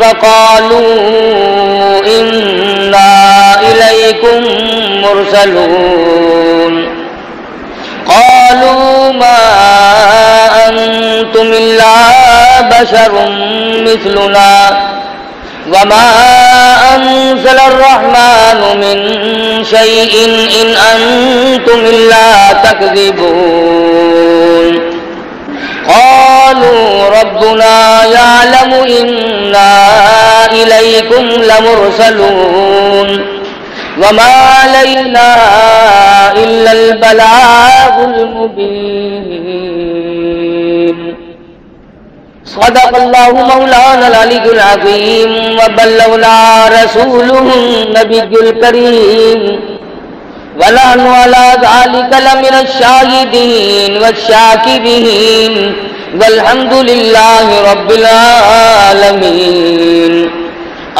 فقالوا إنا إليكم مرسلون قالوا ما أنتم إلا بشر مثلنا وما أنزل الرحمن من شيء إن أنتم إلا تكذبون قالوا ربنا يعلم إنا إليكم لمرسلون وما علينا إلا البلاغ المبين صدق الله مولانا العلي العظيم وبلغنا رسوله النبي الكريم ونحن على ذلك لمن الشاهدين والشاكرين والحمد لله رب العالمين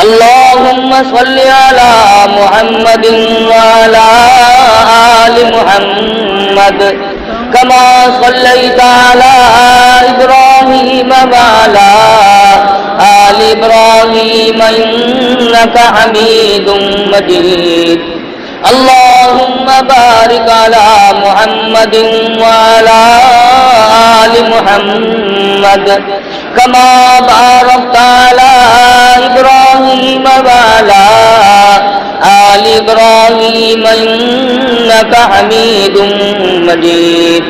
اللهم صل على محمد وعلى آل محمد كما صليت على إبراهيم وعلى آل إبراهيم إنك حميد مجيد اللهم بارك على محمد وعلى آل محمد كما باركت على إبراهيم وعلى آل إبراهيم إنك حميد مجيد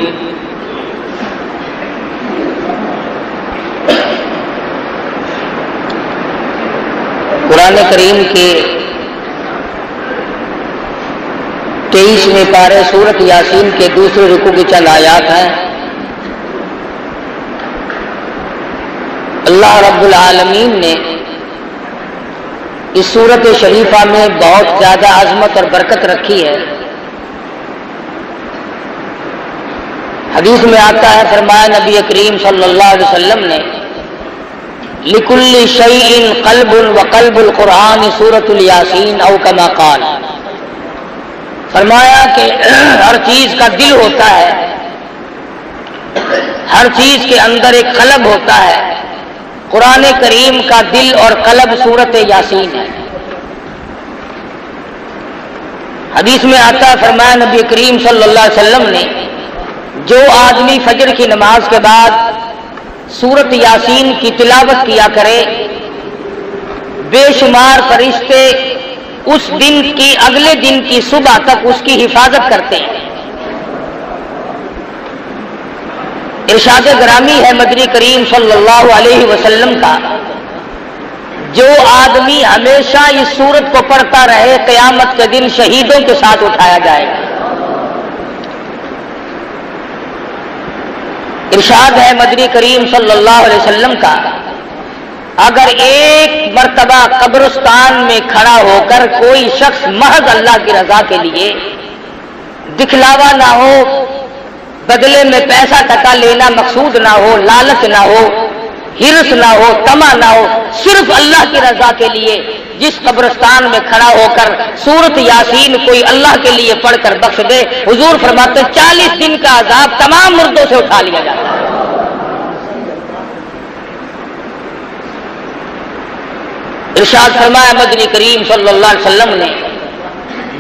قرآن کریم کے 23ویں پارے سورۃ یاسین کے دوسرے رکوع کی چند آیات ہیں۔ اللہ رب العالمین نے اس سورۃ شریفہ میں بہت زیادہ عظمت اور برکت رکھی ہے۔ حدیث میں آتا ہے، فرمایا نبی کریم صلی اللہ علیہ وسلم نے لِكُلِّ شَيْءٍ قَلْبٌ وَقَلْبُ الْقُرْآنِ سورۃ الیاسین او کما قال، فرمایا کہ ہر چیز کا دل ہوتا ہے، ہر چیز کے اندر ایک قلب ہوتا ہے، قرآن کریم کا دل اور قلب سورۃ یاسین ہے۔ حدیث میں آتا ہے، فرمایا نبی کریم صلی اللہ علیہ وسلم نے جو آدمی فجر کی نماز کے بعد سورۃ یاسین کی تلاوت کیا کرے، بے شمار فرشتے اس دن کی اگلے دن کی صبح تک اس کی حفاظت کرتے ہیں۔ ارشاد گرامی ہے مدنی کریم صلی اللہ علیہ وسلم کا، جو آدمی ہمیشہ اس سورت کو پڑھتا رہے قیامت کے دن شہیدوں کے ساتھ اٹھایا جائے گا۔ ارشاد ہے مدنی کریم صلی اللہ علیہ وسلم کا، اگر ایک مرتبہ قبرستان میں کھڑا ہو کر کوئی شخص محض اللہ کی رضا کے لیے، دکھلاوا نہ ہو، بدلے میں پیسہ ٹکا لینا مقصود نہ ہو، لالچ نہ ہو، ہرس نہ ہو، طمع نہ ہو، صرف اللہ کی رضا کے لیے جس قبرستان میں کھڑا ہو کر سورۃ یاسین کوئی اللہ کے لیے پڑھ کر بخش دے، حضور فرماتے 40 دن کا عذاب تمام مردوں سے اٹھا لیا جاتا ہے۔ ارشاد فرمایا مدنی کریم صلی اللہ علیہ وسلم نے،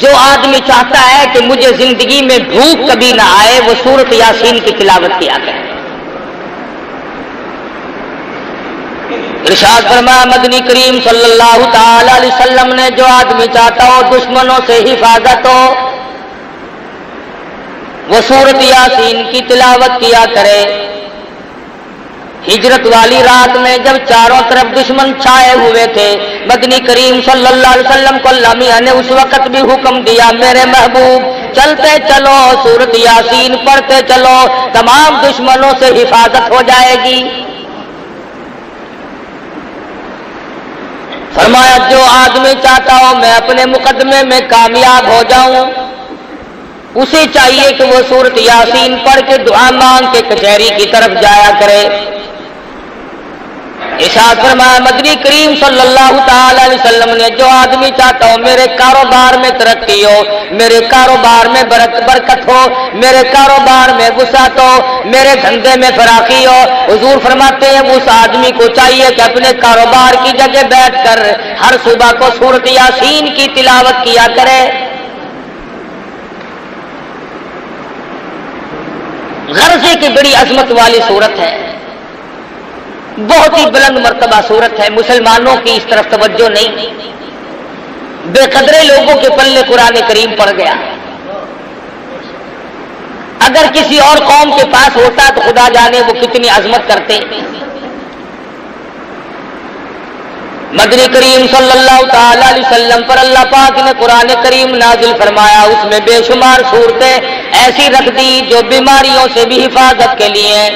جو آدمی چاہتا ہے کہ مجھے زندگی میں بھوک کبھی نہ آئے، وہ سورۃ یاسین کی تلاوت کیا کرے۔ ارشاد فرمایا مدنی کریم صلی اللہ تعالی علیہ وسلم نے، جو آدمی چاہتا ہو دشمنوں سے حفاظت ہو، وہ سورۃ یاسین کی تلاوت کیا کرے۔ ہجرت والی رات میں جب چاروں طرف دشمن چھائے ہوئے تھے، مدنی کریم صلی اللہ علیہ وسلم کو اللہ میاں نے اس وقت بھی حکم دیا، میرے محبوب چلتے چلو سورۃ یاسین پڑھتے چلو، تمام دشمنوں سے حفاظت ہو جائے گی۔ فرمایا جو آدمی چاہتا ہو میں اپنے مقدمے میں کامیاب ہو جاؤں، اسے چاہیے کہ وہ سورۃ یاسین پڑھ کے دعا مانگ کے کچہری کی طرف جایا کرے۔ ارشاد فرمایا مدنی کریم صلی اللہ تعالی علیہ وسلم نے جو آدمی چاہتا ہو میرے کاروبار میں ترقی ہو، میرے کاروبار میں برکت ہو، میرے کاروبار میں وسعت ہو، میرے دھندے میں فراخی ہو، حضور فرماتے ہیں اس آدمی کو چاہیے کہ اپنے کاروبار کی جگہ بیٹھ کر ہر صبح کو سورۃ یاسین کی تلاوت کیا کرے۔ غرضے کی بڑی عظمت والی صورت ہے، بہت ہی بلند مرتبہ صورت ہے، مسلمانوں کی اس طرف توجہ نہیں، بے قدرے لوگوں کے پلے قرآن کریم پڑ گیا۔ اگر کسی اور قوم کے پاس ہوتا تو خدا جانے وہ کتنی عظمت کرتے۔ مدنی کریم صلی اللہ تعالی علیہ وسلم پر اللہ پاک نے قرآن کریم نازل فرمایا، اس میں بے شمار صورتیں ایسی رکھ دی جو بیماریوں سے بھی حفاظت کے لیے ہیں۔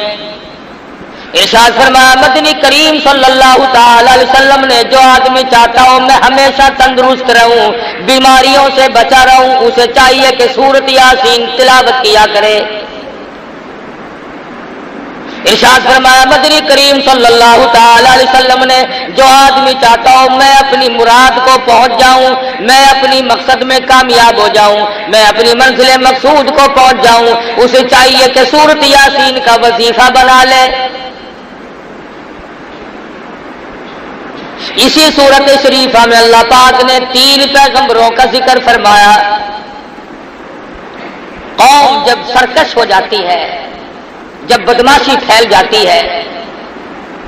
ارشاد فرمایا مدنی کریم صلی اللہ تعالی علیہ وسلم نے جو آدمی چاہتا ہوں میں ہمیشہ تندرست رہوں، بیماریوں سے بچا رہوں، اسے چاہیے کہ سورۃ یاسین تلاوت کیا کرے۔ ارشاد فرمایا مدنی کریم صلی اللہ تعالی علیہ وسلم نے جو آدمی چاہتا ہوں میں اپنی مراد کو پہنچ جاؤں، میں اپنی مقصد میں کامیاب ہو جاؤں، میں اپنی منزل مقصود کو پہنچ جاؤں، اسے چاہیے کہ سورۃ یاسین کا وظیفہ بنا لے۔ اسی سورت شریفہ میں اللہ پاک نے 3 پیغمبروں کا ذکر فرمایا۔ قوم جب سرکش ہو جاتی ہے، جب بدماشی پھیل جاتی ہے،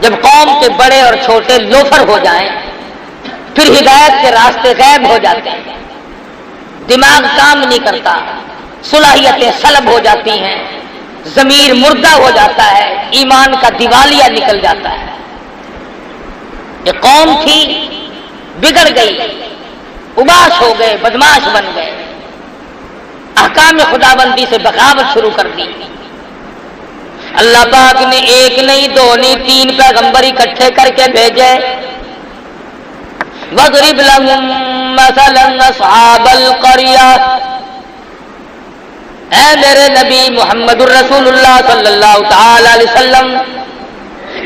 جب قوم کے بڑے اور چھوٹے لوفر ہو جائیں، پھر ہدایت کے راستے غائب ہو جاتے ہیں، دماغ کام نہیں کرتا، صلاحیتیں سلب ہو جاتی ہیں، ضمیر مردہ ہو جاتا ہے، ایمان کا دیوالیہ نکل جاتا ہے۔ یہ قوم تھی بگڑ گئی، اباش ہو گئے، بدماش بن گئے، احکام خداوندی سے بغاوت شروع کر دی۔ اللہ پاک نے 1 نہیں 2 نہیں 3 پیغمبر اکٹھے کر کے بھیجے۔ وَاضْرِبْ لَهُم مَّثَلًا أَصْحَابَ الْقَرْيَةِ، اے میرے نبی محمد الرسول اللہ صلی اللہ تعالی علیہ وسلم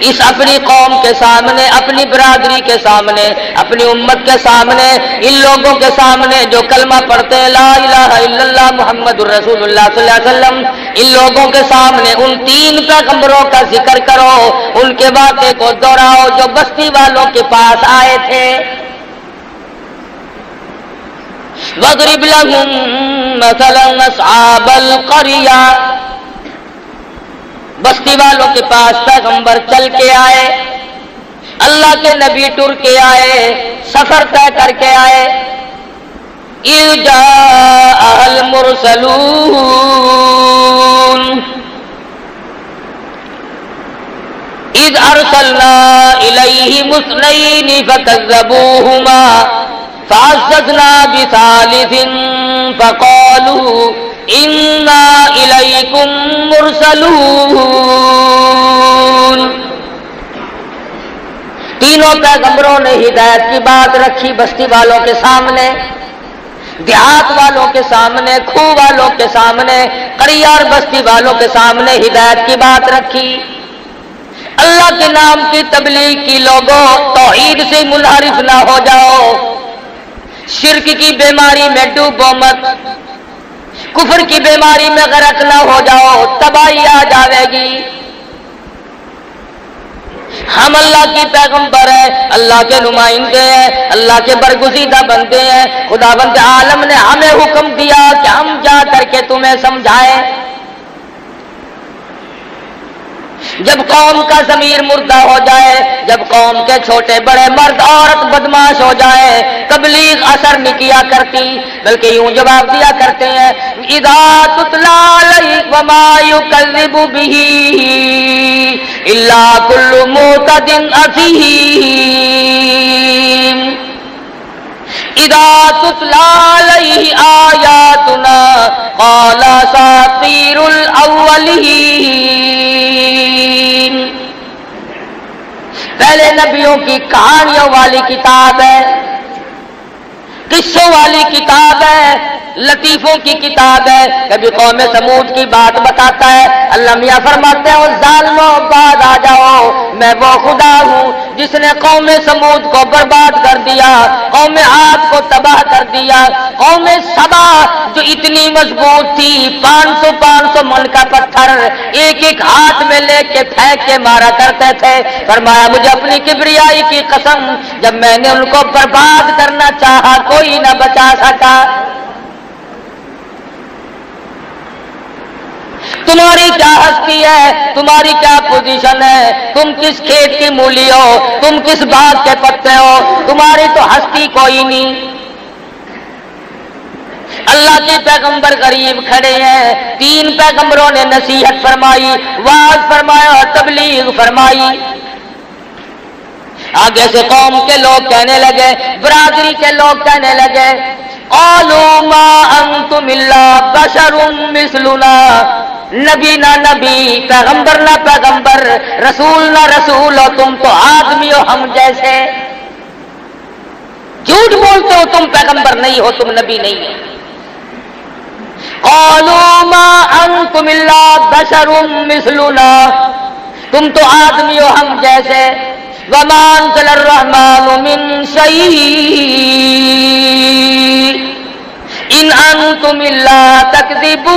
اس اپنی قوم کے سامنے، اپنی برادری کے سامنے، اپنی امت کے سامنے، ان لوگوں کے سامنے جو کلمہ پڑھتے ہیں لا الہ الا اللہ محمد الرسول اللہ صلی اللہ علیہ وسلم، ان لوگوں کے سامنے ان 3 پیغمبروں کا ذکر کرو، ان کے واقعے کو دہراؤ جو بستی والوں کے پاس آئے تھے۔ وَاضْرِبْ لَهُم مَّثَلًا أَصْحَابَ الْقَرْيَةِ، بستی والوں کے پاس پیغمبر چل کے آئے، اللہ کے نبی ٹر کے آئے، سفر طے کر کے آئے۔ اِذْ جَاءَ الْمُرْسَلُونَ، اِذْ أَرْسَلْنَا إِلَيْهِمُ اثْنَيْنِ فَكَذَّبُوهُمَا فَعَزَّزْنَا بِثَالِثٍ فَقَالُوا اِنَّا إِلَيْكُمْ مُرْسَلُونَ۔ تینوں پیغمبروں نے ہدایت کی بات رکھی بستی والوں کے سامنے، دیہات والوں کے سامنے، کھوہ والوں کے سامنے، قریہ اور بستی والوں کے سامنے ہدایت کی بات رکھی۔ اللہ کے نام کی تبلیغ کی، لوگوں توحید سے منحرف نہ ہو جاؤ، شرک کی بیماری میں ڈوبو مت، کفر کی بیماری میں غرق نہ ہو جاؤ، تباہی آ جاوے گی۔ ہم اللہ کی پیغمبر ہیں، اللہ کے نمائندے ہیں، اللہ کے برگزیدہ بندے ہیں، خداوند عالم نے ہمیں حکم دیا کہ ہم جا کر کے تمہیں سمجھائیں۔ جب قوم کا ضمیر مردہ ہو جائے، جب قوم کے چھوٹے بڑے مرد عورت بدماش ہو جائے، تبلیغ اثر نہیں کیا کرتی، بلکہ یوں جواب دیا کرتے ہیں اذا تتلی علیہ وما یکذب بہ الا کل معتد اثیم، اذا تتلی علیہ آیاتنا قال اساطیر الاولین۔ پہلے نبیوں کی کہانیوں والی کتاب ہے، قصوں والی کتاب ہے، لطیفوں کی کتاب ہے۔ کبھی قوم سمود کی بات بتاتا ہے، اللہ میاں فرماتے ہیں ظالموں بعد آ جاؤ، میں وہ خدا ہوں جس نے قوم سمود کو برباد کر دیا، قوم عاد کو تباہ کر دیا، قوم سبا جو اتنی مضبوط تھی 500 من کا پتھر ایک ایک ہاتھ میں لے کے پھینک کے مارا کرتے تھے، فرمایا مجھے اپنی کبریائی کی قسم جب میں نے ان کو برباد کرنا چاہا کوئی نہ بچا سکا۔ تمہاری کیا ہستی ہے، تمہاری کیا پوزیشن ہے، تم کس کھیت کی مولی ہو، تم کس باغ کے پتے ہو، تمہاری تو ہستی کوئی نہیں۔ اللہ کے پیغمبر قریب کھڑے ہیں، 3 پیغمبروں نے نصیحت فرمائی، وعظ فرمایا اور تبلیغ فرمائی۔ آگے سے قوم کے لوگ کہنے لگے، برادری کے لوگ کہنے لگے قالوا ما انتم الا بشر مثلنا، نبی نہ نبی، پیغمبر نہ پیغمبر، رسول نہ رسول ہو، تم تو آدمی ہو ہم جیسے۔ جھوٹ بولتے ہو، تم پیغمبر نہیں ہو، تم نبی نہیں ہو۔ قالوا ما انتم الا بشر مثلنا، تم تو آدمی ہو ہم جیسے۔ وما انزل الرحمن من شيء ان انتم الا تكذبون،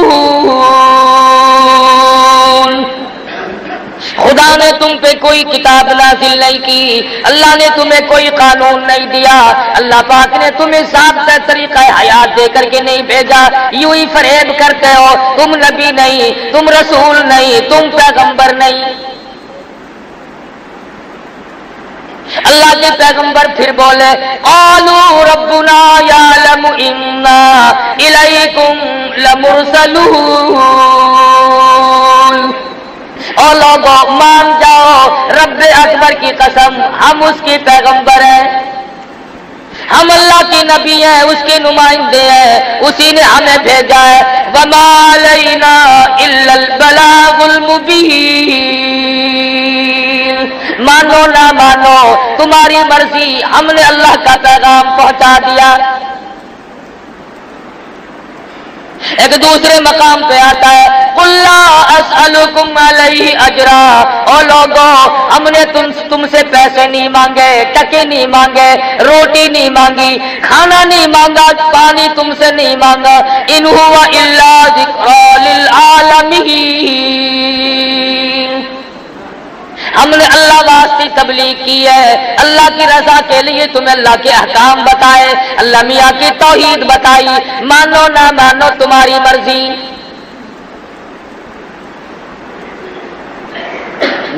خدا نے تم پہ کوئی کتاب نازل نہیں کی، اللہ نے تمہیں کوئی قانون نہیں دیا، اللہ پاک نے تمہیں ضابطہ طریقہ حیات دے کر کے نہیں بھیجا، یوں ہی فریب کرتے ہو، تم نبی نہیں، تم رسول نہیں، تم پیغمبر نہیں۔ اللہ کے پیغمبر پھر بولے قالوا ربنا یعلم انا الیکم لمرسلون، اور لوگوں مان جاؤ رب اکبر کی قسم ہم اس کی پیغمبر ہیں، ہم اللہ کی نبی ہیں، اس کے نمائندے ہیں، اسی نے ہمیں بھیجا ہے۔ وما علینا الا البلاغ المبین، مانو نہ مانو تمہاری مرضی، ہم نے اللہ کا پیغام پہنچا دیا۔ ایک دوسرے مقام پہ آتا ہے قل لا اسألکم علیہ اجرا، اور لوگوں ہم نے تم سے پیسے نہیں مانگے، ٹکے نہیں مانگے، روٹی نہیں مانگی، کھانا نہیں مانگا، پانی تم سے نہیں مانگا، ان هو الا ذکری للعالمین، ہم نے اللہ واسطے تبلیغ کی ہے، اللہ کی رضا کے لیے تمہیں اللہ کے احکام بتائے، اللہ میاں کی توحید بتائی، مانو نہ مانو تمہاری مرضی۔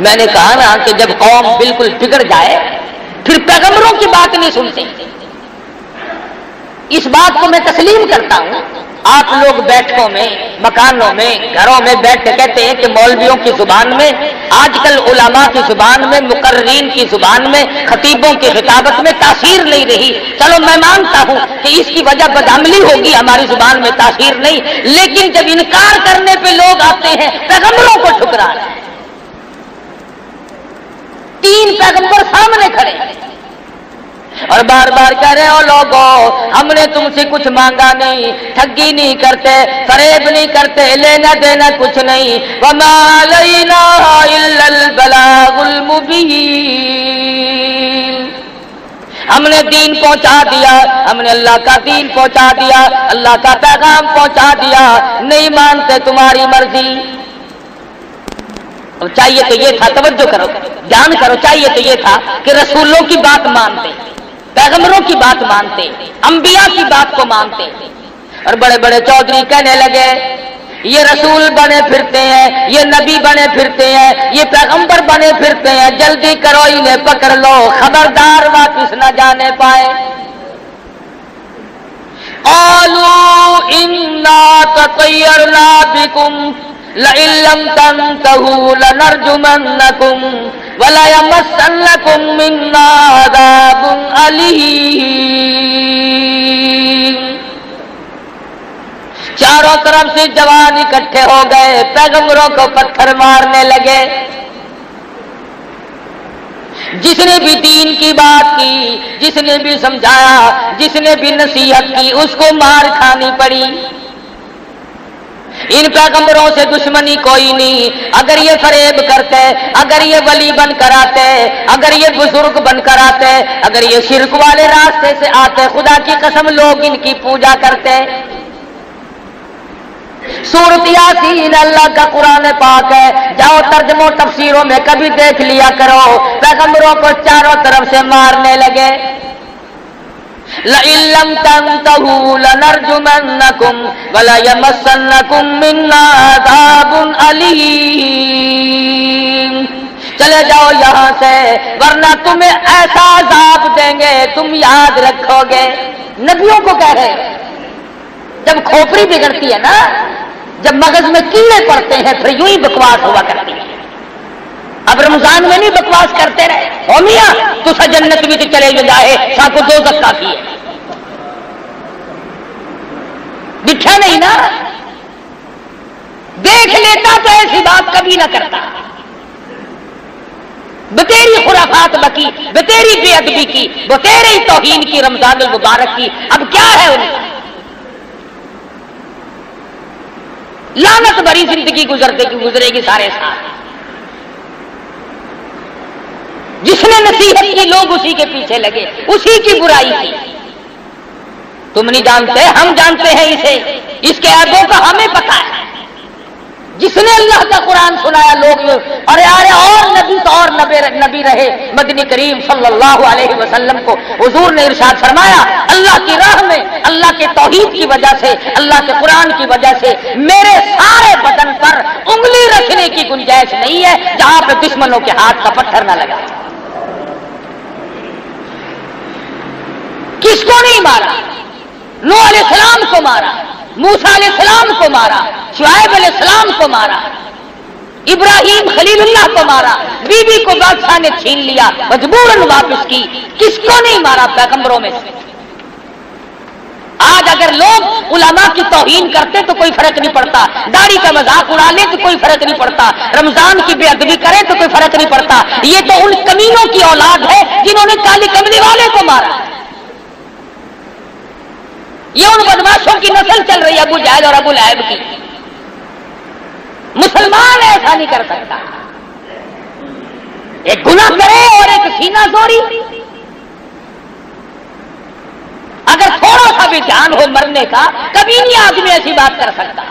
میں نے کہا نا کہ جب قوم بالکل بگڑ جائے پھر پیغمبروں کی بات نہیں سنتے، اس بات کو میں تسلیم کرتا ہوں۔ آپ لوگ بیٹھکوں میں، مکانوں میں، گھروں میں بیٹھ کے کہتے ہیں کہ مولویوں کی زبان میں، آج کل علماء کی زبان میں، مقررین کی زبان میں، خطیبوں کی خطابت میں تاثیر نہیں رہی۔ چلو میں مانتا ہوں کہ اس کی وجہ بدعملی ہوگی، ہماری زبان میں تاثیر نہیں، لیکن جب انکار کرنے پہ لوگ آتے ہیں پیغمبروں کو ٹھکرا رہے ہیں۔ 3 پیغمبر سامنے کھڑے اور بار بار کہہ رہے ہو لوگوں ہم نے تم سے کچھ مانگا نہیں، ٹھگی نہیں کرتے، فریب نہیں کرتے، لینا دینا کچھ نہیں، وما علینا الا البلاغ المبین، ہم نے دین پہنچا دیا، ہم نے اللہ کا دین پہنچا دیا، اللہ کا پیغام پہنچا دیا، نہیں مانتے تمہاری مرضی۔ چاہیے تو یہ تھا، توجہ کرو، جان کرو، چاہیے تو یہ تھا کہ رسولوں کی بات مانتے، پیغمبروں کی بات مانتے، انبیاء کی بات کو مانتے، اور بڑے بڑے چودھری کہنے لگے یہ رسول بنے پھرتے ہیں، یہ نبی بنے پھرتے ہیں، یہ پیغمبر بنے پھرتے ہیں، جلدی کرو انہیں پکڑ لو، خبردار واپس نہ جانے پائے۔ قالوا انا تطیرنا بکم لئن لم تنتهوا لنرجمنکم وَلَيَمَسَّنَّكُم مِّنَّا عَذَابٌ أَلِيمٌ، چاروں طرف سے جوان اکٹھے ہو گئے، پیغمبروں کو پتھر مارنے لگے۔ جس نے بھی دین کی بات کی، جس نے بھی سمجھایا، جس نے بھی نصیحت کی، اس کو مار کھانی پڑی۔ ان پیغمبروں سے دشمنی کوئی نہیں. اگر یہ فریب کرتے، اگر یہ ولی بن کر آتے، اگر یہ بزرگ بن کر آتے، اگر یہ شرک والے راستے سے آتے، خدا کی قسم لوگ ان کی پوجا کرتے. سورۃ یاسین اللہ کا قرآن پاک ہے، جاؤ ترجموں تفسیروں میں کبھی دیکھ لیا کرو. پیغمبروں کو چاروں طرف سے مارنے لگے. لَئِن لَّمْ تَنْتَهُوا لَنَرْجُمَنَّكُمْ وَلَيَمَسَّنَّكُم مِّنَّا عَذَابٌ أَلِيمٌ. چلے جاؤ یہاں سے ورنہ تمہیں ایسا عذاب دیں گے تم یاد رکھو گے. نبیوں کو کہہ رہے جب کھوپڑی بگڑتی ہے نا، جب مغز میں کیڑے پڑتے ہیں پھر یوں ہی بکواس ہوا کرتی ہے. اب رمضان میں نہیں بکواس کرتے رہے او میاں تو جنت بھی تو چلے جائے ساکو دوزخ کافی ہے. دکھا نہیں نا، دیکھ لیتا تو ایسی بات کبھی نہ کرتا. بتیری خرافات بکی، بتیری بے ادبی کی، بتیری توہین کی رمضان المبارک کی. اب کیا ہے ان کا؟ لعنت بھری زندگی گزرے گی سارے سال. جس نے نصیحت کی لوگ اسی کے پیچھے لگے، اسی کی برائی کی. تم نہیں جانتے، ہم جانتے ہیں اسے، اس کے عیبوں کا ہمیں پتہ ہے. جس نے اللہ کا قرآن سنایا لوگ ارے اور نبی تو اور نبی رہے مدنی کریم صلی اللہ علیہ وسلم کو حضور نے ارشاد فرمایا اللہ کی راہ میں، اللہ کے توحید کی وجہ سے، اللہ کے قرآن کی وجہ سے میرے سارے بدن پر انگلی رکھنے کی گنجائش نہیں ہے جہاں پہ دشمنوں کے ہاتھ کا پتھر نہ لگا. کس کو نہیں مارا؟ نوح علیہ السلام کو مارا، موسیٰ علیہ السلام کو مارا، شعیب علیہ السلام کو مارا، ابراہیم خلیل اللہ کو مارا، بی بی کو بادشاہ نے چھین لیا، مجبوراً واپس کی. کس کو نہیں مارا پیغمبروں میں سے؟ آج اگر لوگ علماء کی توہین کرتے تو کوئی فرق نہیں پڑتا، داڑھی کا مذاق اڑا لے تو کوئی فرق نہیں پڑتا، رمضان کی بے ادبی کرے تو کوئی فرق نہیں پڑتا. یہ تو ان کمینوں کی اولاد ہے جنہوں نے کالی کملی والے کو مارا. یہ ان بدماشوں کی نسل چل رہی ہے، ابو جہل اور ابو لہب کی. مسلمان ایسا نہیں کر سکتا. ایک گناہ کرے اور ایک سینہ زوری. اگر تھوڑا سا بھی دھیان ہو مرنے کا کبھی نہیں آدمی ایسی بات کر سکتا.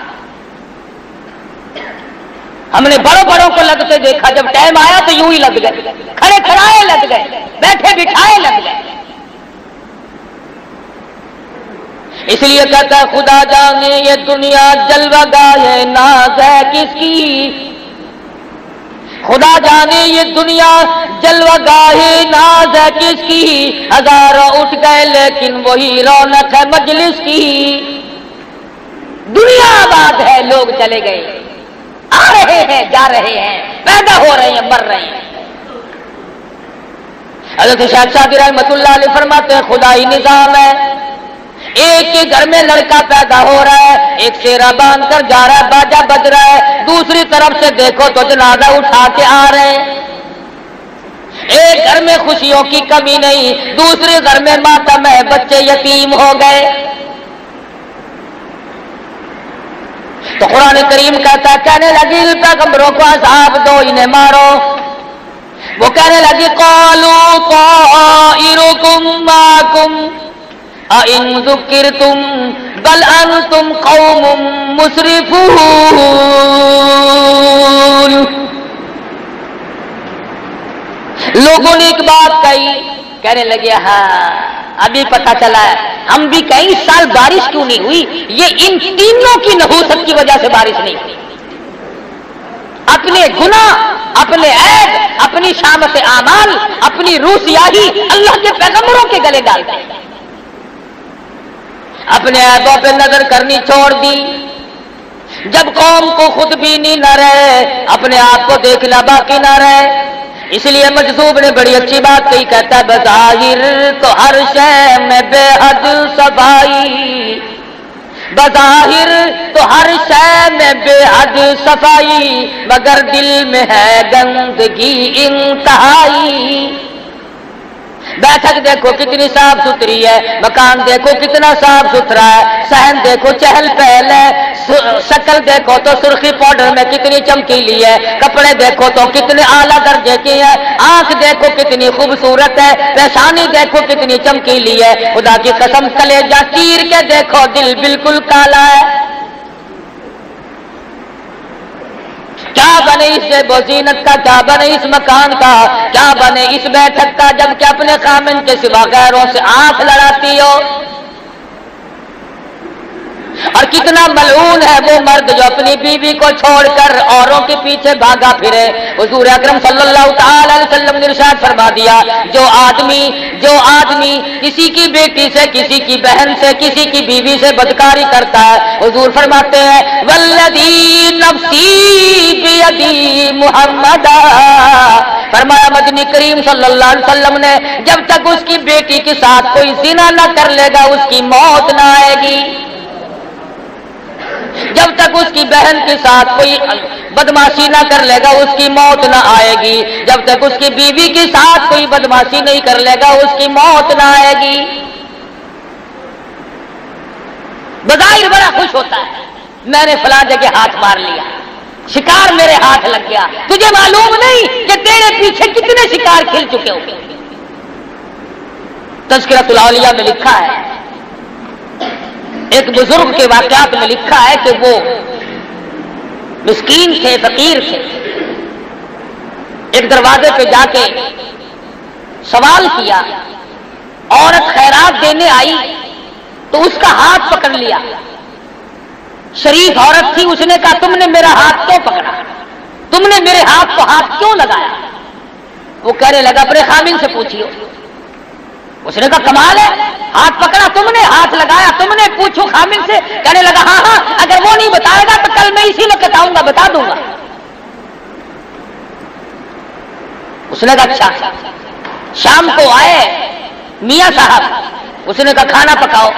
ہم نے بڑوں کو لگتے دیکھا، جب ٹائم آیا تو یوں ہی لگ گئے، کھڑے کھڑائے لگ گئے، بیٹھے بٹھائے لگ گئے. اس لیے کہتا ہے خدا جانے یہ دنیا جلوہ گاہ ناز ہے کس کی. خدا جانے یہ دنیا جلوہ گاہ ناز ہے کس کی. ہزاروں اٹھ گئے لیکن وہی رونق ہے مجلس کی. دنیا آباد ہے، لوگ چلے گئے، آ رہے ہیں جا رہے ہیں، پیدا ہو رہے ہیں مر رہے ہیں. حضرت شاہ شادی رحمت اللہ علیہ فرماتے ہیں خدائی نظام ہے. ایک کے گھر میں لڑکا پیدا ہو رہا ہے، ایک سیرا باندھ کر جا رہا ہے، باجا بج رہا ہے، دوسری طرف سے دیکھو تو جنازہ اٹھا کے آ رہے ہیں. ایک گھر میں خوشیوں کی کمی نہیں، دوسرے گھر میں ماتم ہے، بچے یتیم ہو گئے. تو قرآن کریم کہتا ہے کہنے لگی پیغمبروں کو عذاب دو انہیں مارو. وہ کہنے لگی قالوا طائرکم معکم اَإِن ذُكِّرْتُمْ بَلْ أَنْتُمْ قَوْمٌ مُسْرِفُونَ. لوگوں نے ایک بات کہی، کہنے لگے ہاں ابھی پتہ چلا ہے، ہم بھی کہیں اس سال بارش کیوں نہیں ہوئی. یہ ان تینوں کی نحوست کی وجہ سے بارش نہیں ہوئی. اپنے گناہ، اپنے عیب، اپنی شامت اعمال، اپنی روح سیاہی اللہ کے پیغمبروں کے گلے ڈالتے ہیں. اپنے عیبوں پہ نظر کرنی چھوڑ دی. جب قوم کو خود بینی نہ رہے، اپنے آپ کو دیکھنا باقی نہ رہے. اس لیے مجذوب نے بڑی اچھی بات کہی، کہتا ہے بظاہر تو ہر شے میں بے حد صفائی، بظاہر تو ہر شے میں بے حد صفائی، مگر دل میں ہے گندگی انتہائی. بیٹھک دیکھو کتنی صاف ستھری ہے، مکان دیکھو کتنا صاف ستھرا ہے، صحن دیکھو چہل پہل ہے، شکل دیکھو تو سرخی پاؤڈر میں کتنی چمکیلی ہے، کپڑے دیکھو تو کتنے اعلیٰ درجے کی ہے، آنکھ دیکھو کتنی خوبصورت ہے، پیشانی دیکھو کتنی چمکیلی ہے، خدا کی قسم کلیجہ چیر کے دیکھو دل بالکل کالا ہے۔ کیا بنے اس بزینت کا، کیا بنے اس مکان کا، کیا بنے اس بیٹھک کا، جب کہ اپنے خامن کے سوا غیروں سے آنکھ لڑاتی ہو۔ اور کتنا ملعون ہے وہ مرد جو اپنی بیوی کو چھوڑ کر اوروں کے پیچھے بھاگا پھرے۔ حضور اکرم صلی اللہ تعالی علیہ وسلم نے ارشاد فرما دیا، جو آدمی کسی کی بیٹی سے، کسی کی بہن سے، کسی کی بیوی سے بدکاری کرتا ہے، حضور فرماتے ہیں والذی نفسی بیدی محمد، فرمایا مدنی کریم صلی اللہ علیہ وسلم نے جب تک اس کی بیٹی کے ساتھ کوئی زنا نہ کر لے گا اس کی موت نہ آئے گی، جب تک اس کی بہن کے ساتھ کوئی بدماشی نہ کر لے گا اس کی موت نہ آئے گی، جب تک اس کی بیوی کے ساتھ کوئی بدماشی نہیں کر لے گا اس کی موت نہ آئے گی۔ بظاہر بڑا خوش ہوتا ہے، میں نے فلاں جگہ ہاتھ مار لیا، شکار میرے ہاتھ لگ گیا، تجھے معلوم نہیں کہ تیرے پیچھے کتنے شکار کھل چکے ہوں گے۔ تذکرۃ الاولیاء میں لکھا ہے، ایک بزرگ کے واقعات میں لکھا ہے کہ وہ مسکین تھے، فقیر تھے، ایک دروازے پہ جا کے سوال کیا، عورت خیرات دینے آئی تو اس کا ہاتھ پکڑ لیا، شریف عورت تھی، اس نے کہا تم نے میرا ہاتھ کیوں پکڑا، تم نے میرے ہاتھ کو ہاتھ کیوں لگایا؟ وہ کہنے لگا اپنے خامن سے پوچھیو۔ اس نے کہا کمال ہے، ہاتھ پکڑا تم نے، ہاتھ لگایا تم نے، پوچھو خامن سے۔ کہنے لگا ہاں اگر وہ نہیں بتائے گا تو کل میں اسی وقت آؤں گا، بتا دوں گا۔ اس نے کہا اچھا۔ شام کو آئے میاں صاحب، اس نے کہا کھانا پکاؤ،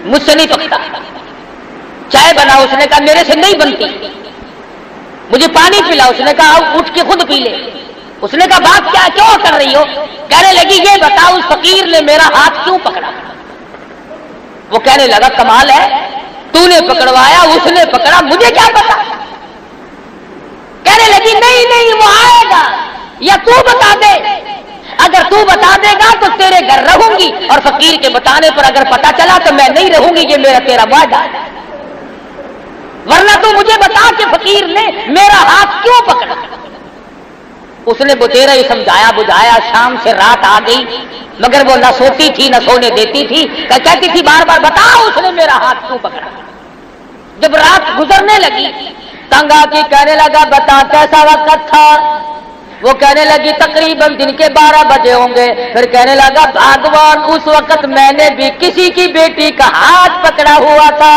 مجھ سے نہیں پکتا۔ چائے بناؤ، اس نے کہا میرے سے نہیں بنتی۔ مجھے پانی پلاؤ، اس نے کہا اٹھ کے خود پی لے۔ اس نے کہا بات کیا، کیوں کر رہی ہو؟ کہنے لگی یہ بتاؤ اس فقیر نے میرا ہاتھ کیوں پکڑا؟ وہ کہنے لگا کمال ہے، تو نے پکڑوایا، اس نے پکڑا، مجھے کیا پتا؟ کہنے لگی نہیں وہ آئے گا، یا تو بتا دے، اگر تو بتا دے گا تو تیرے گھر رہوں گی، اور فقیر کے بتانے پر اگر پتا چلا تو میں نہیں رہوں گی، یہ میرا تیرا وعدہ ہے، ورنہ تو مجھے بتا کہ فقیر نے میرا ہاتھ کیوں پکڑا۔ اس نے بتیرا ہی سمجھایا بجھایا، شام سے رات آ گئی، مگر وہ نہ سوتی تھی نہ سونے دیتی تھی، کہتی تھی بار بار بتاؤ اس نے میرا ہاتھ کیوں پکڑا۔ جب رات گزرنے لگی تنگ آ کے کہنے لگا بتا کیسا وقت تھا؟ وہ کہنے لگی تقریباً دن کے 12 بجے ہوں گے۔ پھر کہنے لگا بھگوان اس وقت میں نے بھی کسی کی بیٹی کا ہاتھ پکڑا ہوا تھا۔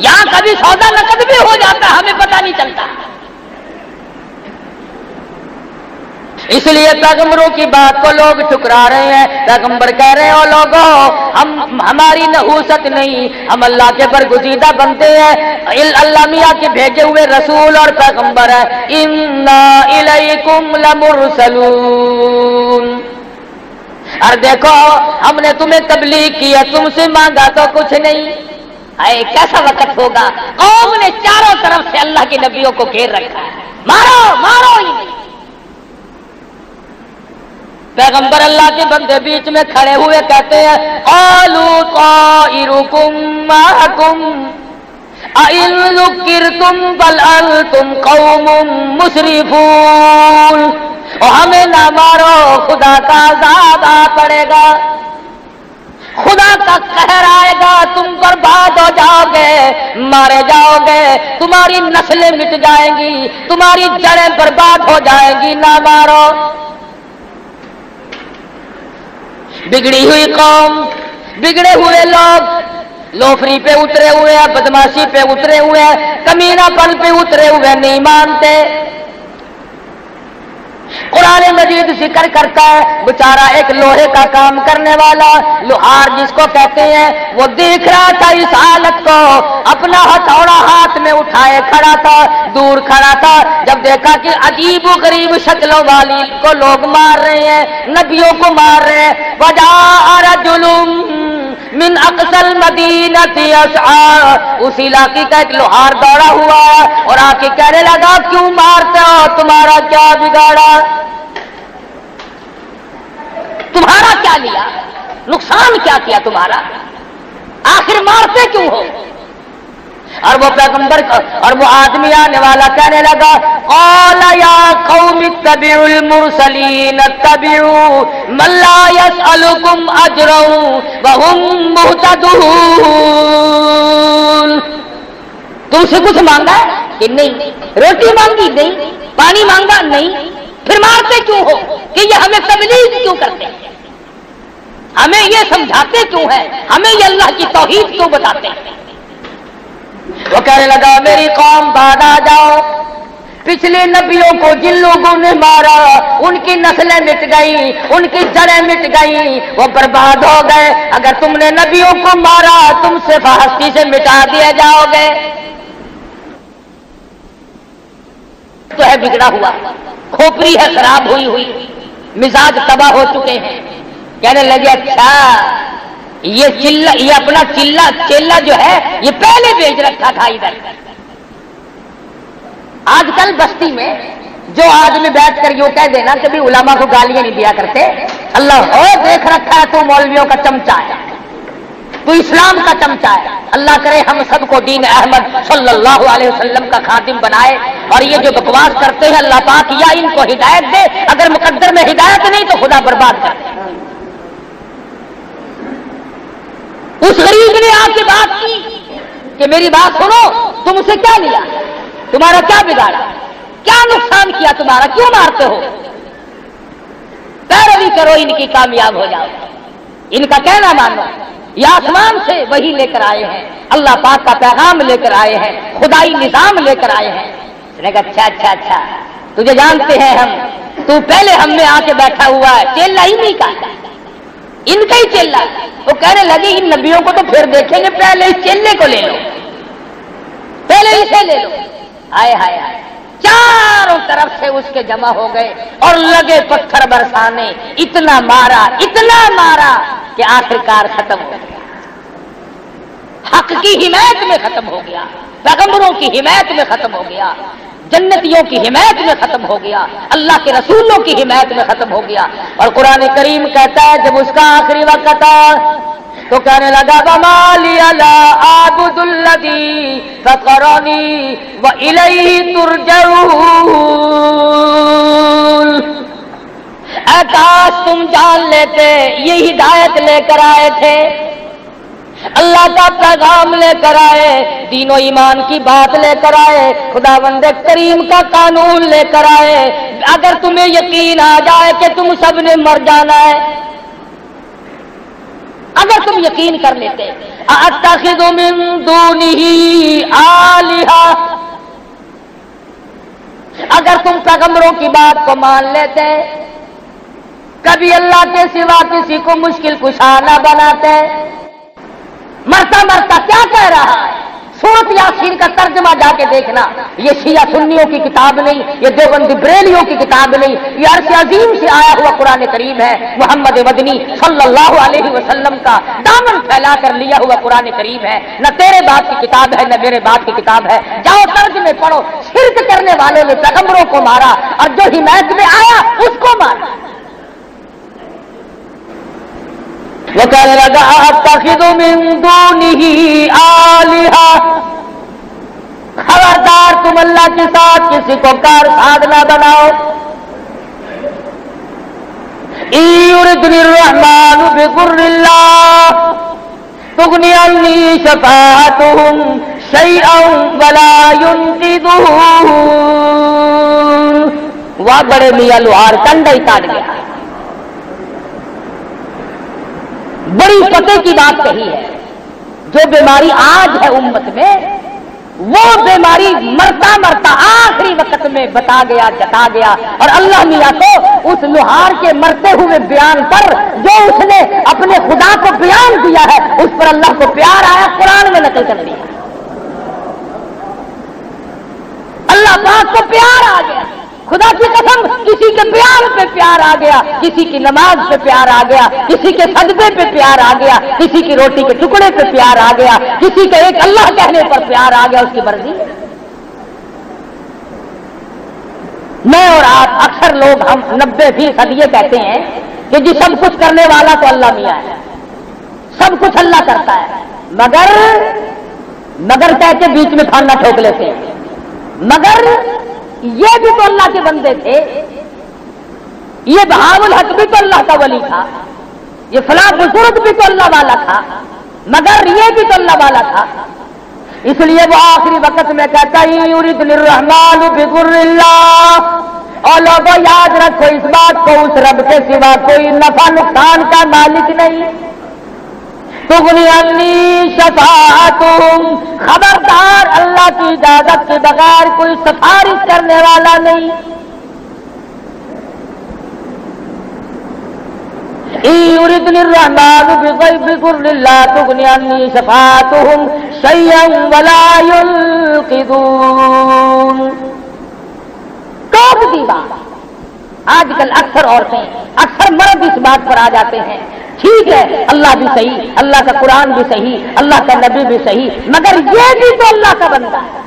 یہاں کبھی سودا نقد بھی ہو جاتا، ہمیں پتہ نہیں چلتا۔ اس لیے پیغمبروں کی بات کو لوگ ٹھکرا رہے ہیں۔ پیغمبر کہہ رہے ہو لوگوں ہماری نحوست نہیں، ہم اللہ کے برگزیدہ بنتے ہیں، اللہ میاں کے بھیجے ہوئے رسول اور پیغمبر ہیں۔ انا الیکم لمرسلون، اور دیکھو ہم نے تمہیں تبلیغ کی ہے، تم سے مانگا تو کچھ نہیں۔ اے کیسا وقت ہوگا، قوم نے چاروں طرف سے اللہ کے نبیوں کو گھیر رکھا ہے، مارو مارو ہی نہیں۔ پیغمبر اللہ کے بندے بیچ میں کھڑے ہوئے کہتے ہیں قالوا طائرکم معکم اَإِن ذُكِّرْتُمْ بَلْ أَنْتُمْ قَوْمٌ مُسْرِفُونَ، اور ہمیں نہ مارو، خدا کا عذاب آ پڑے گا، خدا کا قہر آئے گا، تم برباد ہو جاؤ گے، مارے جاؤ گے، تمہاری نسلیں مٹ جائیں گی، تمہاری جڑیں برباد ہو جائیں گی، نہ مارو۔ بگڑی ہوئی قوم، بگڑے ہوئے لوگ، لوفری پہ اترے ہوئے ہیں، بدماشی پہ اترے ہوئے ہیں، کمینہ پن پہ اترے ہوئے، نہیں مانتے۔ قرآن مجید ذکر کرتا ہے بیچارہ ایک لوہے کا کام کرنے والا لوہار جس کو کہتے ہیں، وہ دیکھ رہا تھا اس حالت کو، اپنا ہتھوڑا ہاتھ میں اٹھائے کھڑا تھا، دور کھڑا تھا، جب دیکھا کہ عجیب و غریب شکلوں والی کو لوگ مار رہے ہیں، نبیوں کو مار رہے ہیں، وجاء رجل من اقصى المدینۃ یسعی، اس علاقے کا ایک لوہار دوڑا ہوا اور آ کے کہنے لگا کیوں مارتے ہو، تمہارا کیا بگاڑا، تمہارا کیا لیا، نقصان کیا کیا تمہارا، آخر مارتے کیوں ہو؟ اور وہ پیغمبر اور وہ آدمی آنے والا کہنے لگا قال یا قوم اتبعوا المرسلین اتبعوا من لا يسألكم اجرا وهم مهتدون، تم سے کچھ مانگا ہے کہ نہیں، روٹی مانگی نہیں، پانی مانگا نہیں، پھر مارتے کیوں ہو کہ یہ ہمیں تبلیغ کیوں کرتے ہیں، ہمیں یہ سمجھاتے کیوں ہیں، ہمیں یہ اللہ کی توحید کیوں بتاتے ہیں؟ وہ کہنے لگا میری قوم بعد آ جاؤ، پچھلے نبیوں کو جن لوگوں نے مارا ان کی نسلیں مٹ گئی، ان کی جڑیں مٹ گئی، وہ برباد ہو گئے، اگر تم نے نبیوں کو مارا تم سے ہستی سے مٹا دیے جاؤ گے، تو ہے بگڑا ہوا، کھوپڑی ہے خراب ہوئی ہوئی، مزاج تباہ ہو چکے ہیں۔ کہنے لگے اچھا یہ چلا، یہ اپنا چیلا جو ہے یہ پہلے بیچ رکھا تھا ادھر۔ آج کل بستی میں جو آدمی بیٹھ کر یوں کہہ دینا کبھی علماء کو گالیاں نہیں دیا کرتے، اللہ ہو دیکھ رکھا ہے تو مولویوں کا چمچا ہے، تو اسلام کا چمچا ہے، اللہ کرے ہم سب کو دین احمد صلی اللہ علیہ وسلم کا خادم بنائے، اور یہ جو بکواس کرتے ہیں اللہ پاک یا ان کو ہدایت دے، اگر مقدر میں ہدایت نہیں تو خدا برباد کر دے۔ اس غریب نے آ کے بات کی کہ میری بات سنو، تم اسے کیا لیا، تمہارا کیا بگاڑا، کیا نقصان کیا تمہارا، کیوں مارتے ہو، پیروی کرو ان کی کامیاب ہو جاؤ، ان کا کہنا مانو، یہ آسمان سے وہی لے کر آئے ہیں، اللہ پاک کا پیغام لے کر آئے ہیں، خدائی نظام لے کر آئے ہیں۔ اس نے کہا اچھا اچھا اچھا تجھے جانتے ہیں ہم، تو پہلے ہم میں آ کے بیٹھا ہوا ہے، چیلا ہی نہیں کہا، ان کا ہی چیلا۔ وہ کہنے لگے ان نبیوں کو تو پھر دیکھیں گے، پہلے اس چیلے کو لے لو، پہلے اسے لے لو۔ آئے ہائے ہائے، چاروں طرف سے اس کے جمع ہو گئے اور لگے پتھر برسانے، اتنا مارا کہ آخرکار ختم ہو گیا، حق کی حمایت میں ختم ہو گیا، پیغمبروں کی حمایت میں ختم ہو گیا، جنتیوں کی حمایت میں ختم ہو گیا، اللہ کے رسولوں کی حمایت میں ختم ہو گیا۔ اور قرآن کریم کہتا ہے جب اس کا آخری وقت تھا تو کہنے لگا وَمَا لِيَ لَا أَعْبُدُ الَّذِي فَطَرَنِي وَإِلَيْهِ تُرْجَعُونَ، اے کاش تم جان لیتے یہ ہدایت لے کر آئے تھے، اللہ کا پیغام لے کر آئے، دین و ایمان کی بات لے کر آئے، خداوند کریم کا قانون لے کر آئے، اگر تمہیں یقین آ جائے کہ تم سب نے مر جانا ہے، اگر تم یقین کر لیتے اَأَتَّخِذُ مِن دُونِهِ آلِهَةً، اگر تم پیغمبروں کی بات کو مان لیتے، کبھی اللہ کے سوا کسی کو مشکل کشا نہ بناتے۔ مرتا مرتا کیا کہہ رہا ہے، سورۃ یاسین کا ترجمہ جا کے دیکھنا، یہ شیعہ سنیوں کی کتاب نہیں، یہ دیوبندی بریلیوں کی کتاب نہیں، یہ عرش عظیم سے آیا ہوا قرآن کریم ہے، محمد مدنی صلی اللہ علیہ وسلم کا دامن پھیلا کر لیا ہوا قرآن کریم ہے، نہ تیرے باپ کی کتاب ہے نہ میرے باپ کی کتاب ہے۔ جاؤ ترجمے پڑھو، شرک کرنے والوں نے پیغمبروں کو مارا اور جو حمایت میں آیا اس کو مارا۔ وہ کہنے لگا اَتَّخِذُ مِن دُونِهِ آلِهَةً، خبردار تم اللہ کے ساتھ کسی کو کار ساز نہ بناؤ۔ إِن يُرِدْنِ الرَّحْمَنُ بِضُرٍّ لَّا تُغْنِ عَنِّي شَفَاعَتُهُمْ شَيْئًا وَلَا يُنقِذُونِ۔ وہ بڑے میاں لوہار کنڈا ہی کاٹ گیا، بڑی پتے کی بات کہی ہے۔ جو بیماری آج ہے امت میں، وہ بیماری مرتا مرتا آخری وقت میں بتا گیا، جتا گیا، اور اللہ میاں کو اس لوہار کے مرتے ہوئے بیان پر جو اس نے اپنے خدا کو بیان دیا ہے اس پر اللہ کو پیار آیا، قرآن میں نقل کر دیا، اللہ پاک کو پیار آ گیا، خدا کی قسم کسی کے پیار قرآن پہ پیار آ گیا، کسی کی نماز پہ پیار آ گیا، کسی کے صدقے پہ پیار آ گیا، کسی کی روٹی کے ٹکڑے پہ پیار آ گیا، کسی کے ایک اللہ کہنے پر پیار آ گیا، اس کی مرضی۔ میں اور آپ اکثر لوگ ہم 90% یہ کہتے ہیں کہ جی سب کچھ کرنے والا تو اللہ میاں ہے، سب کچھ اللہ کرتا ہے، مگر کہہ کے بیچ میں کھانا ٹھوک لیتے ہیں، مگر یہ بھی تو اللہ کے بندے تھے، یہ بہاء الحق بھی تو اللہ کا ولی تھا، یہ فلاں بزرگ بھی تو اللہ والا تھا، مگر یہ بھی تو اللہ والا تھا۔ اس لیے وہ آخری وقت میں کہتا ہے یریدنی الرحمن بضر اللہ، اور لوگوں یاد رکھو اس بات کو، اس رب کے سوا کوئی نفع نقصان کا مالک نہیں۔ تغنی عنی شفاعتہم، خبردار اللہ کی اجازت کے بغیر کوئی سفارش کرنے والا نہیں۔ یریدنی الرحمن بضر اللہ تغنی عنی شفاعتہم شیئا ولا ینقذون۔ توب کی بات آج کل اکثر عورتیں، اکثر مرد اس بات پر آ جاتے ہیں، ٹھیک ہے اللہ بھی صحیح، اللہ کا قرآن بھی صحیح، اللہ کا نبی بھی صحیح، مگر یہ بھی تو اللہ کا بندہ ہے۔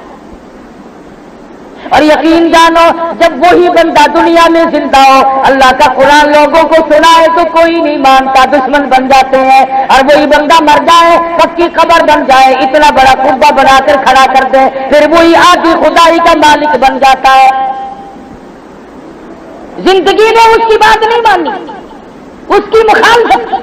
اور یقین جانو جب وہی بندہ دنیا میں زندہ ہو، اللہ کا قرآن لوگوں کو سنائے تو کوئی نہیں مانتا، دشمن بن جاتے ہیں، اور وہی بندہ مر جائے، پکی قبر بن جائے، اتنا بڑا قبہ بنا کر کھڑا کر دے، پھر وہی آدھی خدائی کا مالک بن جاتا ہے۔ زندگی میں اس کی بات نہیں مانی، اس کی مخالفت کی۔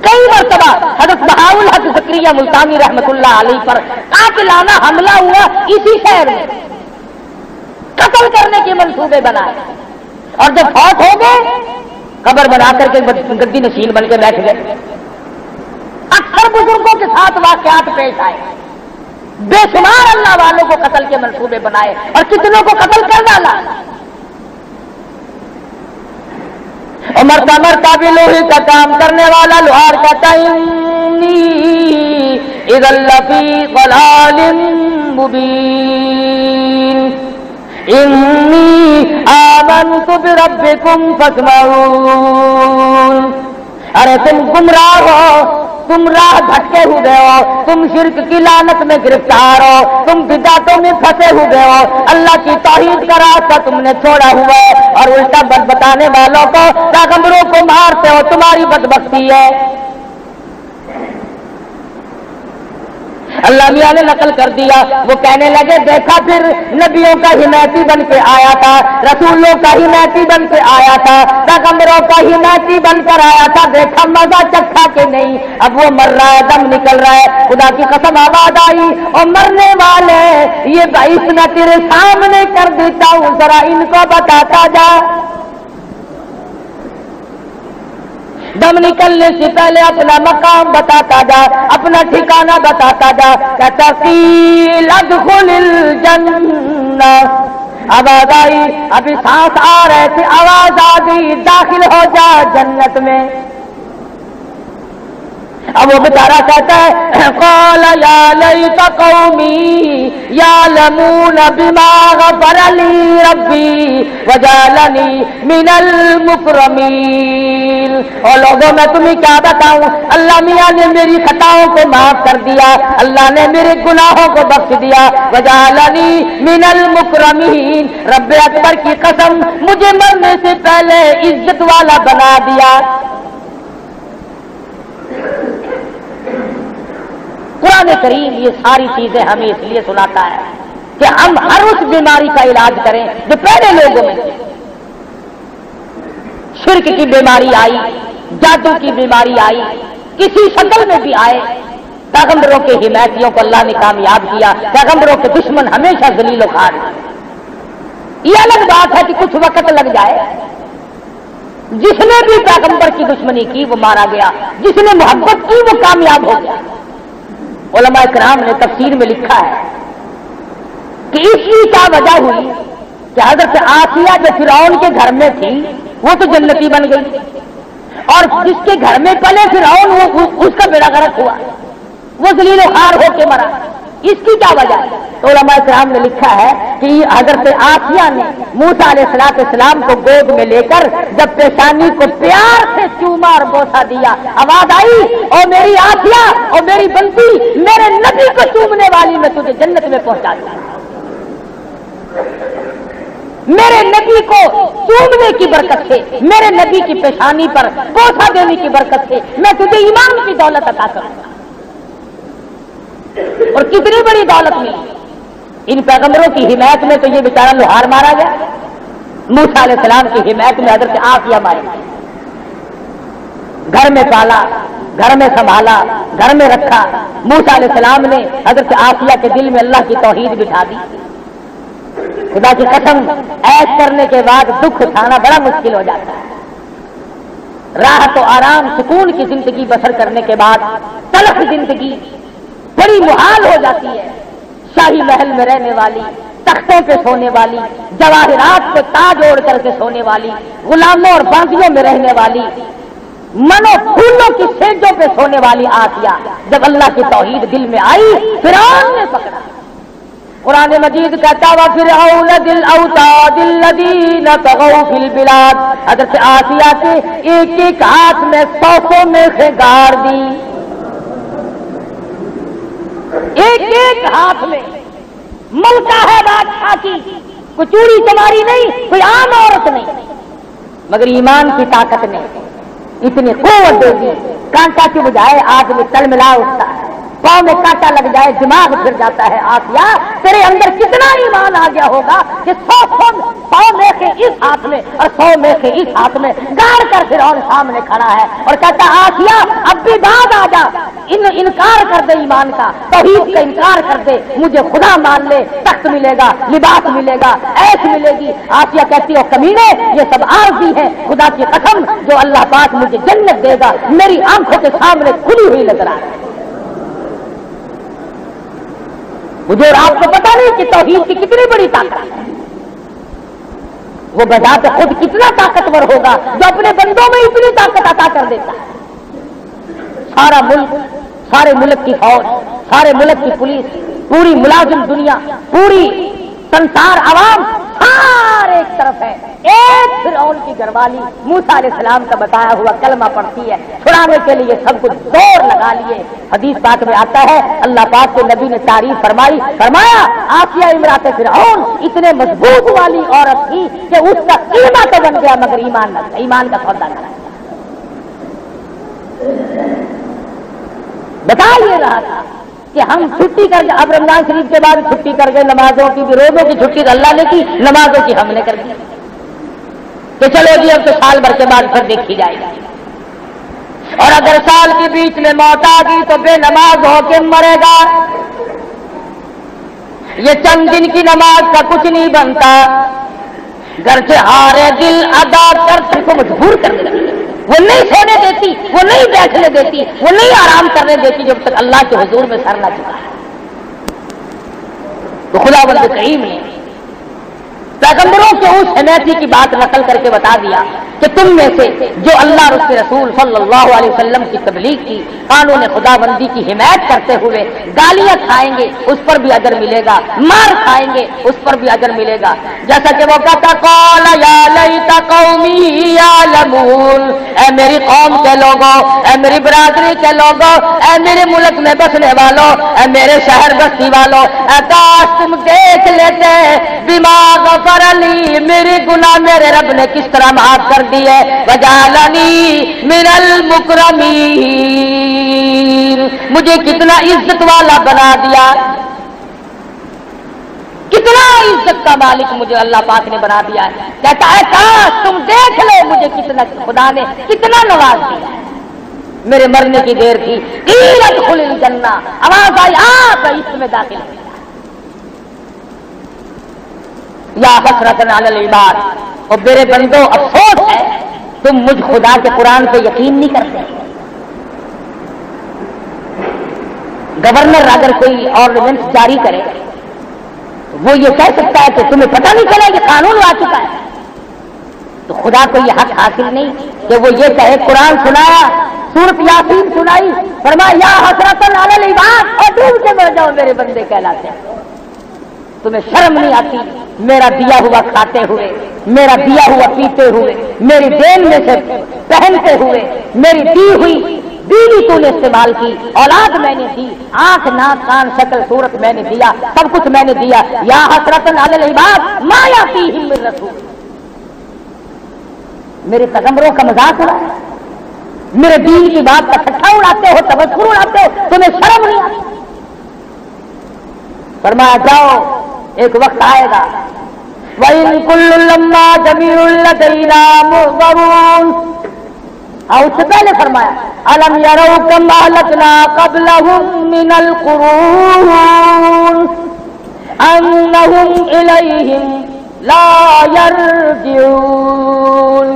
کئی مرتبہ حضرت بہاء الحق زکریا ملتانی رحمت اللہ علیہ پر قاتلانہ حملہ ہوا، اسی شہر میں قتل کرنے کے منصوبے بنائے، اور جب فوت ہو گئے قبر بنا کر کے گدی نشین بن کے بیٹھ گئے۔ اکثر بزرگوں کے ساتھ واقعات پیش آئے، بے شمار اللہ والوں کو قتل کے منصوبے بنائے، اور کتنوں کو قتل کر ڈالا۔ اور مرتا بھی لوہے کا کام کرنے والا لوہار کہتا ہے انی اذا لفی ضلال مبین انی آمنت بربکم فاسمعون۔ ارے تم گمراہ ہو، تم راہ بھٹکے ہوئے ہو، تم شرک کی لعنت میں گرفتار ہو، تم بدعتوں میں پھنسے ہوئے ہو، اللہ کی توحید کا راستہ تم نے چھوڑا ہوا ہے، اور الٹا بد بتانے والوں کو، پیغمبروں کو مارتے ہو، تمہاری بدبختی ہے۔ اللہ میاں نے نقل کر دیا، وہ کہنے لگے دیکھا پھر نبیوں کا حمایتی بن کے آیا تھا، رسولوں کا حمایتی بن کے آیا تھا، پیغمبروں کا حمایتی بن کر آیا تھا، دیکھا مزہ چکھا کہ نہیں، اب وہ مر رہا ہے، دم نکل رہا ہے، خدا کی قسم آواز آئی اور مرنے والے یہ باعث میں تیرے سامنے کر دیتا ہوں، ذرا ان کو بتاتا جا۔ دم نکلنے سے پہلے اپنا مقام بتاتا جا، اپنا ٹھکانہ بتاتا جا، کہتا قیل ادخل الجنہ، آواز آئی، ابھی سانس آ رہے تھے، آواز آ گئی داخل ہو جا جنت میں۔ اب وہ بیچارہ کہتا ہے قال یا لیت قومی یعلمون بما غفر لی ربی وجعلنی من المکرمین۔ اور لوگوں میں تمہیں کیا بتاؤں، اللہ میاں نے میری خطاؤں کو معاف کر دیا، اللہ نے میرے گناہوں کو بخش دیا، وجعلنی من المکرمین، رب اکبر کی قسم مجھے مرنے سے پہلے عزت والا بنا دیا۔ قرآن کریم یہ ساری چیزیں ہمیں اس لیے سناتا ہے کہ ہم ہر اس بیماری کا علاج کریں جو پہلے لوگوں میں تھی۔ شرک کی بیماری آئی، جادو کی بیماری آئی، کسی شکل میں بھی آئے، پیغمبروں کے حمایتیوں کو اللہ نے کامیاب کیا، پیغمبروں کے دشمن ہمیشہ ذلیل و خوار ہیں۔ یہ الگ بات ہے کہ کچھ وقت لگ جائے، جس نے بھی پیغمبر کی دشمنی کی وہ مارا گیا، جس نے محبت کی وہ کامیاب ہو گیا۔ علماء کرام نے تفسیر میں لکھا ہے کہ اس کی کیا وجہ ہوئی کہ حضرت آسیہ جو فرعون کے گھر میں تھی وہ تو جنتی بن گئی، اور جس کے گھر میں پلے فرعون وہ اس کا بیڑا غرق ہوا، وہ ذلیل و خوار ہو کے مرا۔ اس کی کیا وجہ ہے؟ تو علماء کرام نے لکھا ہے کہ حضرت آسیہ نے موسیٰ علیہ السلام کو گود میں لے کر جب پیشانی کو پیار سے چوما اور بوسا دیا، آواز آئی، او میری آسیہ، او میری بندی، میرے نبی کو چومنے والی میں تجھے جنت میں پہنچا دوں، میرے نبی کو چومنے کی برکت سے، میرے نبی کی پیشانی پر بوسا دینے کی برکت سے میں تجھے ایمان کی دولت عطا کروں گا۔ اور کتنی بڑی دولت ملی ان پیغمبروں کی حمایت میں، تو یہ بیچارہ لوہار مارا گیا، موسیٰ علیہ السلام کی حمایت میں حضرت آسیہ ماری گئی، گھر میں پالا، گھر میں سنبھالا، گھر میں رکھا۔ موسیٰ علیہ السلام نے حضرت آسیہ کے دل میں اللہ کی توحید بٹھا دی۔ خدا کی قسم، عیش کرنے کے بعد دکھ اٹھانا بڑا مشکل ہو جاتا ہے۔ راحت و آرام سکون کی زندگی بسر کرنے کے بعد تلخ زندگی بڑی محال ہو جاتی ہے۔ شاہی محل میں رہنے والی، تختوں پہ سونے والی، جواہرات پہ تاج اوڑھ کر کے سونے والی، غلاموں اور باندیوں میں رہنے والی، منو پھولوں کی سیجوں پہ سونے والی آسیہ جب اللہ کی توحید دل میں آئی، فرعون نے پکڑا۔ قرآن مجید کہتا وَفِرْعَوْنَ ذِي الْأَوْتَادِ الَّذِينَ طَغَوْا فِي الْبِلَادِ، حضرت آسیہ کے ایک ایک ہاتھ میں 100 میخیں گاڑ دی، ایک ایک ہاتھ میں ملکہ ہے بادشاہ کی، کوئی چوڑی چماری نہیں، کوئی عام عورت نہیں، مگر ایمان کی طاقت نے اتنی قوت دے دی، کانٹا کی بجائے آدمی تل ملا اٹھتا ہے، پاؤں میں کانٹا لگ جائے دماغ پھر جاتا ہے۔ آسیہ تیرے اندر کتنا ایمان آ گیا ہوگا کہ 100 میخیں اس ہاتھ میں اور 100 میخیں اس ہاتھ میں گاڑ کر فرعون سامنے کھڑا ہے اور کہتا آسیہ اب بھی بعد آ جا، انکار کر دے ایمان کا، توحید کا انکار کر دے، مجھے خدا مان لے، تخت ملے گا، لباس ملے گا، عیش ملے گی۔ آسیہ کہتی ہو کمینے، یہ سب عارضی ہے، خدا کی قسم جو اللہ پاک مجھے جنت دے گا میری آنکھوں کے سامنے کھلی ہوئی نظر آ رہی ہے۔ مجھے اور آپ کو پتا نہیں کہ توحید کی کتنی بڑی طاقت ہے، وہ بذات خود کتنا طاقتور ہوگا جو اپنے بندوں میں اتنی طاقت عطا کر دیتا ہے۔ سارا ملک، سارے ملک کی فوج، سارے ملک کی پولیس، پوری ملازم دنیا، پوری سنسار عوام سارے ایک طرف ہے، ایک فرعون کی گھر والی موسیٰ علیہ السلام کا بتایا ہوا کلمہ پڑھتی ہے، چھڑانے کے لیے سب کچھ زور لگا لیے۔ حدیث پاک میں آتا ہے اللہ پاک کے نبی نے تعریف فرمائی، فرمایا آسیہ امرات فرعون اتنے مضبوط والی عورت تھی کہ اس کا قیمہ تو بن گیا مگر ایمان نہ، ایمان کا سودا نہ بتا یہ رہا تھا کہ ہم چھٹی کر گئے، اب رمضان شریف کے بعد چھٹی کر گئے، نمازوں کی بھی، روزوں کی چھٹی تو اللہ نے کی، نمازوں کی ہم نے کر دی کہ چلو جی اب تو سال بھر کے بعد پھر دیکھی جائے گی، اور اگر سال کے بیچ میں موت آ گئی تو بے نماز ہو کے مرے گا، یہ چند دن کی نماز کا کچھ نہیں بنتا، گھر سے ہارے دل ادا کر تم کو مجبور کرنے لگے، وہ نہیں سونے دیتی، وہ نہیں بیٹھنے دیتی، وہ نہیں آرام کرنے دیتی جب تک اللہ کے حضور میں سر نہ چکا ہے۔ تو خداوند کریم نے پیغمبروں کے اس حمیتی کی بات نقل کر کے بتا دیا کہ تم میں سے جو اللہ اور اس کے رسول صلی اللہ علیہ وسلم کی تبلیغ کی، قانون خداوندی کی حمایت کرتے ہوئے گالیاں کھائیں گے اس پر بھی اجر ملے گا، مار کھائیں گے اس پر بھی اجر ملے گا۔ جیسا کہ وہ کہتا قال یا لیت قومی یعلمون، اے میری قوم کے لوگوں، اے میری برادری کے لوگوں، اے میرے ملک میں بسنے والوں، اے میرے شہر بستی والوں، اے کاش تم دیکھ لیتے بما غفر لی، میرے گناہ میرے رب نے کس طرح معاف کر دیے، وجعلنی من المکرمین، مجھے کتنا عزت والا بنا دیا، کتنا عزت کا مالک مجھے اللہ پاک نے بنا دیا ہے۔ کہتا ہے کاش تم دیکھ لو مجھے کتنا خدا نے کتنا نواز دیا ہے۔ میرے مرنے کی دیر تھی، قیل ادخل الجنہ، آواز آئی آ اس میں داخل ہو یا حسرۃ علی العباد، اور میرے بندوں افسوس ہے تم مجھ خدا کے قرآن پہ یقین نہیں کرتے۔ گورنر اگر کوئی آرڈیننس جاری کرے وہ یہ کہہ سکتا ہے کہ تمہیں پتہ نہیں چلا کہ قانون آ چکا ہے، تو خدا کو یہ حق حاصل نہیں کہ وہ یہ کہے قرآن سنایا، سورۃ یاسین سنائی، فرمایا یا حسرۃ علی العباد، اور ڈوب کے مر جاؤ میرے بندے کہلاتے ہیں۔ تمہیں شرم نہیں آتی میرا دیا ہوا کھاتے ہوئے، میرا دیا ہوا پیتے ہوئے، میری دین میں سے پہنتے ہوئے، میری دی ہوئی بیوی تو نے استعمال کی، اولاد میں نے دی، آنکھ ناک کان شکل صورت میں نے دیا، سب کچھ میں نے دیا، یا حسرۃ علی العباد ما یاتیہم من رسول، میرے پیغمبروں کا مذاق اڑایا، میرے دین کی بات کا ٹھٹھا اڑاتے ہو، تبصر اڑاتے ہو، تمہیں شرم نہیں آتی؟ فرمایا جاؤ ایک وقت آئے گا وَإِن كُلٌّ لَمَّا جَمِيعٌ لَدَيْنَا مُحْضَرُونَ، اور اس سے پہلے فرمایا أَلَمْ يَرَوْا كَمْ أَهْلَكْنَا قَبْلَهُم مِّنَ الْقُرُونِ أَنَّهُمْ إِلَيْهِمْ لَا يَرْجِعُونَ،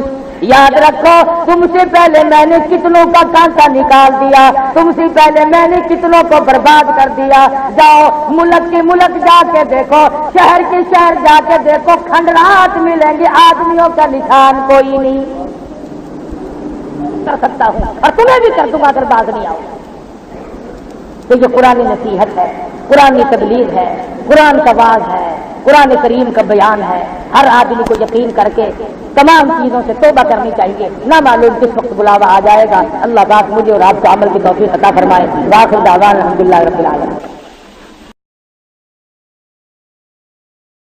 یاد رکھو تم سے پہلے میں نے کتنوں کا کانٹا نکال دیا، تم سے پہلے میں نے کتنوں کو برباد کر دیا، جاؤ ملک کے ملک جا کے دیکھو، شہر کے شہر جا کے دیکھو، کھنڈرات ملیں گے، آدمیوں کا نشان کوئی نہیں کر سکتا ہوں، اور تمہیں بھی کر دوں گا اگر باز نہیں آؤ۔ تو یہ قرآن نصیحت ہے، قرآن کی تبلیغ ہے، قرآن کا واعظ ہے، قرآن کریم کا بیان ہے۔ ہر آدمی کو یقین کر کے تمام چیزوں سے توبہ کرنی چاہیے، نہ معلوم کس وقت بلاوا آ جائے گا۔ اللہ پاک مجھے اور آپ کو عمل کی توفیق عطا فرمائے۔ وآخر دعوانا الحمدللہ رب العالمین۔